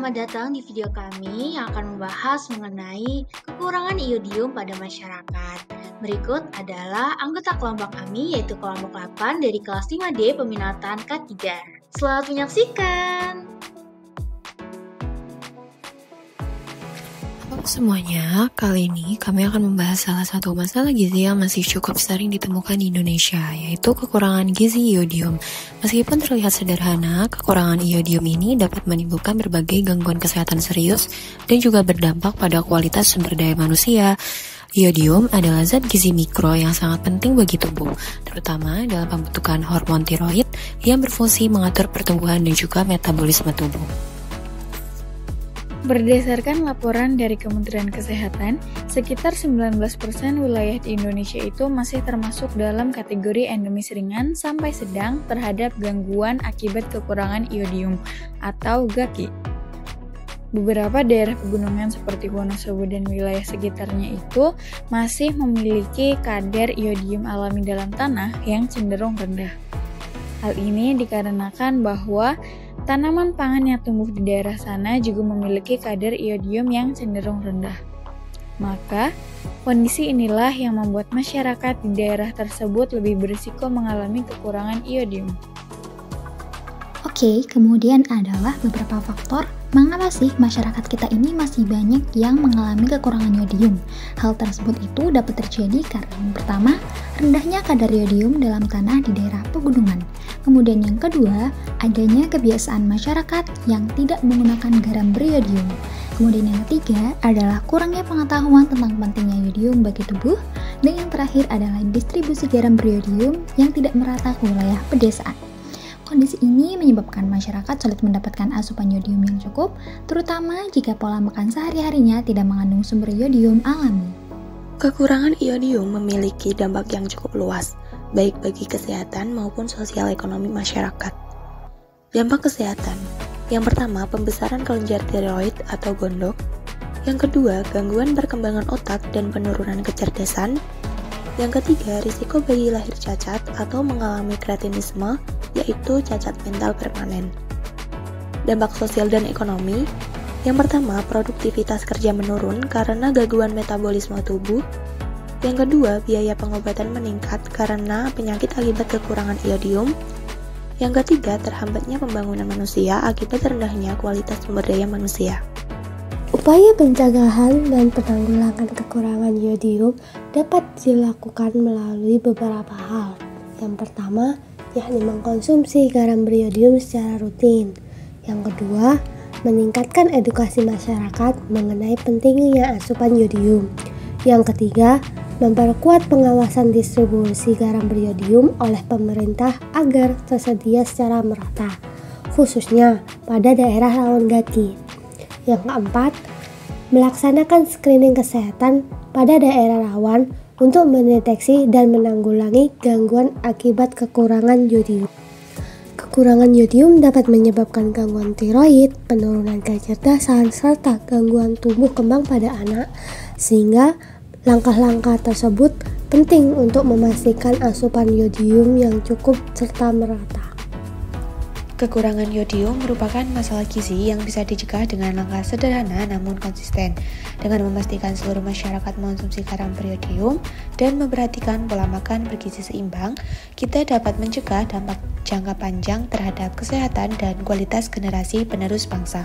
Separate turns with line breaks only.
selamat datang di video kami yang akan membahas mengenai kekurangan iodium pada masyarakat. Berikut adalah anggota kelompok kami, yaitu kelompok 8 dari kelas 5D peminatan K3. Selamat menyaksikan!
Halo semuanya, kali ini kami akan membahas salah satu masalah gizi yang masih cukup sering ditemukan di Indonesia, yaitu kekurangan gizi iodium. Meskipun terlihat sederhana, kekurangan iodium ini dapat menimbulkan berbagai gangguan kesehatan serius dan juga berdampak pada kualitas sumber daya manusia. Iodium adalah zat gizi mikro yang sangat penting bagi tubuh, terutama dalam pembentukan hormon tiroid yang berfungsi mengatur pertumbuhan dan juga metabolisme tubuh.
Berdasarkan laporan dari Kementerian Kesehatan, sekitar 19% wilayah di Indonesia itu masih termasuk dalam kategori endemis ringan sampai sedang terhadap gangguan akibat kekurangan iodium atau GAKI. Beberapa daerah pegunungan seperti Wonosobo dan wilayah sekitarnya itu masih memiliki kadar iodium alami dalam tanah yang cenderung rendah. Hal ini dikarenakan bahwa tanaman pangan yang tumbuh di daerah sana juga memiliki kadar iodium yang cenderung rendah. Maka, kondisi inilah yang membuat masyarakat di daerah tersebut lebih berisiko mengalami kekurangan iodium.
Oke, kemudian adalah beberapa faktor mengapa sih masyarakat kita ini masih banyak yang mengalami kekurangan iodium. Hal tersebut itu dapat terjadi karena yang pertama, rendahnya kadar iodium dalam tanah di daerah pegunungan. Kemudian yang kedua, adanya kebiasaan masyarakat yang tidak menggunakan garam beriodium. Kemudian yang ketiga adalah kurangnya pengetahuan tentang pentingnya iodium bagi tubuh. Dan yang terakhir adalah distribusi garam beriodium yang tidak merata ke wilayah pedesaan. Kondisi ini menyebabkan masyarakat sulit mendapatkan asupan iodium yang cukup, terutama jika pola makan sehari-harinya tidak mengandung sumber iodium alami.
Kekurangan iodium memiliki dampak yang cukup luas, baik bagi kesehatan maupun sosial ekonomi masyarakat. Dampak kesehatan. Yang pertama, pembesaran kelenjar tiroid atau gondok. Yang kedua, gangguan perkembangan otak dan penurunan kecerdasan. Yang ketiga, risiko bayi lahir cacat atau mengalami kretinisme, yaitu cacat mental permanen. Dampak sosial dan ekonomi. Yang pertama, produktivitas kerja menurun karena gangguan metabolisme tubuh. Yang kedua, biaya pengobatan meningkat karena penyakit akibat kekurangan iodium. Yang ketiga, terhambatnya pembangunan manusia akibat rendahnya kualitas sumber daya manusia.
Upaya pencegahan dan penanggulangan kekurangan iodium dapat dilakukan melalui beberapa hal. Yang pertama, yakni mengkonsumsi garam beriodium secara rutin. Yang kedua, meningkatkan edukasi masyarakat mengenai pentingnya asupan iodium. Yang ketiga, memperkuat pengawasan distribusi garam beriodium oleh pemerintah agar tersedia secara merata, khususnya pada daerah rawan GAKI. Yang keempat, melaksanakan screening kesehatan pada daerah rawan untuk mendeteksi dan menanggulangi gangguan akibat kekurangan iodium. Kekurangan iodium dapat menyebabkan gangguan tiroid, penurunan kecerdasan, serta gangguan tumbuh kembang pada anak, sehingga langkah-langkah tersebut penting untuk memastikan asupan iodium yang cukup serta merata.
Kekurangan iodium merupakan masalah gizi yang bisa dicegah dengan langkah sederhana namun konsisten. Dengan memastikan seluruh masyarakat mengonsumsi garam beriodium dan memperhatikan pola makan bergizi seimbang, kita dapat mencegah dampak jangka panjang terhadap kesehatan dan kualitas generasi penerus bangsa.